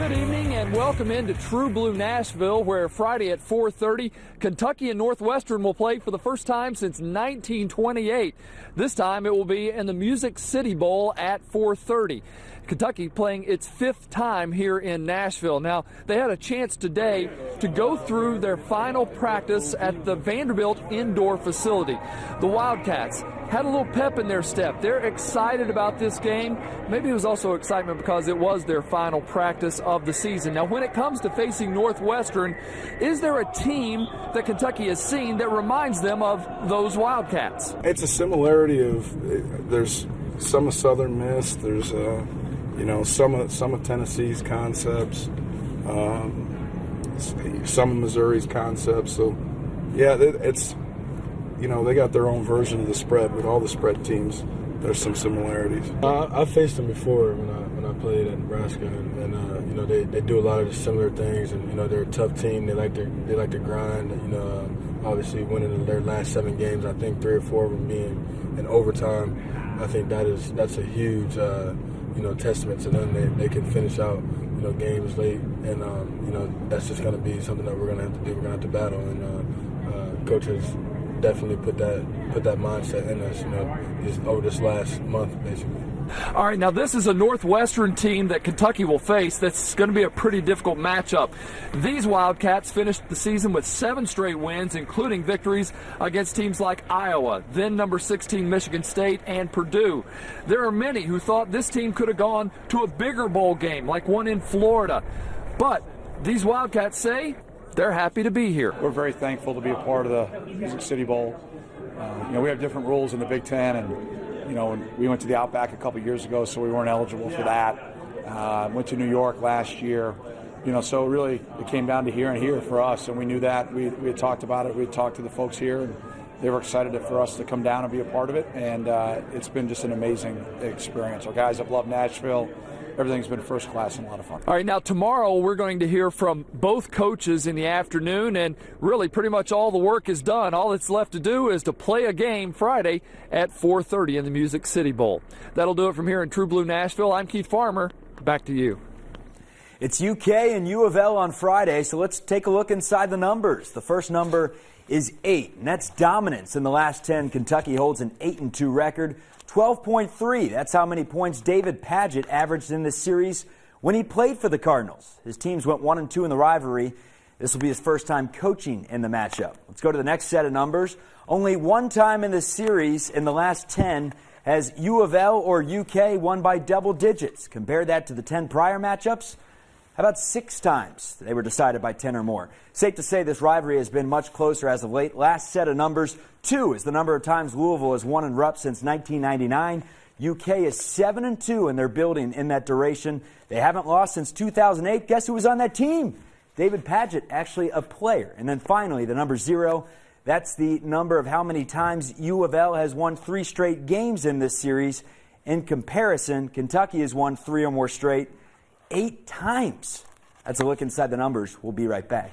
Good evening and welcome into True Blue Nashville, where Friday at 4:30, Kentucky and Northwestern will play for the first time since 1928. This time it will be in the Music City Bowl at 4:30. Kentucky playing its fifth time here in Nashville. Now, they had a chance today to go through their final practice at the Vanderbilt indoor facility. The Wildcats had a little pep in their step. They're excited about this game. Maybe it was also excitement because it was their final practice of the season. Now, when it comes to facing Northwestern, is there a team that Kentucky has seen that reminds them of those Wildcats? It's a similarity of, there's some of Southern Miss, there's some of Tennessee's concepts, some of Missouri's concepts. So, yeah, it's, they got their own version of the spread. With all the spread teams, there's some similarities. I faced them before when I played at Nebraska, and they do a lot of the similar things, and they're a tough team. They like to grind. Obviously winning their last 7 games, I think 3 or 4 of them being in overtime. I think that's a huge testament to them. They can finish out games late, and that's just going to be something that we're going to have to do. We're going to have to battle, and coaches definitely put that mindset in us, over this last month, basically. All right, now this is a Northwestern team that Kentucky will face. That's going to be a pretty difficult matchup. These Wildcats finished the season with 7 straight wins, including victories against teams like Iowa, then number 16 Michigan State, and Purdue. There are many who thought this team could have gone to a bigger bowl game, like one in Florida. But these Wildcats say they're happy to be here. We're very thankful to be a part of the Music City Bowl. We have different rules in the Big Ten, and we went to the Outback a couple years ago, so we weren't eligible for that. Went to New York last year. So really it came down to here and here for us, and we knew that. We had talked about it. We had talked to the folks here, and they were excited for us to come down and be a part of it, and it's been just an amazing experience. Our guys have loved Nashville. Everything's been first class and a lot of fun. All right, now tomorrow we're going to hear from both coaches in the afternoon, and really pretty much all the work is done. All that's left to do is to play a game Friday at 4:30 in the Music City Bowl. That'll do it from here in True Blue Nashville. I'm Keith Farmer. Back to you. It's UK and U of L on Friday, so let's take a look inside the numbers. The first number is 8, and that's dominance in the last 10. Kentucky holds an 8-2 record. 12.3, that's how many points David Padgett averaged in this series when he played for the Cardinals. His teams went 1-2 in the rivalry. This will be his first time coaching in the matchup. Let's go to the next set of numbers. Only one time in this series in the last 10 has U of L or UK won by double digits. Compare that to the 10 prior matchups. How about 6 times they were decided by 10 or more? Safe to say this rivalry has been much closer as of late. Last set of numbers, 2 is the number of times Louisville has won in Rupp since 1999. UK is 7-2 and they're building in that duration. They haven't lost since 2008. Guess who was on that team? David Padgett, actually a player. And then finally, the number 0, that's the number of how many times U of L has won 3 straight games in this series. In comparison, Kentucky has won 3 or more straight. 8 times. That's a look inside the numbers. We'll be right back.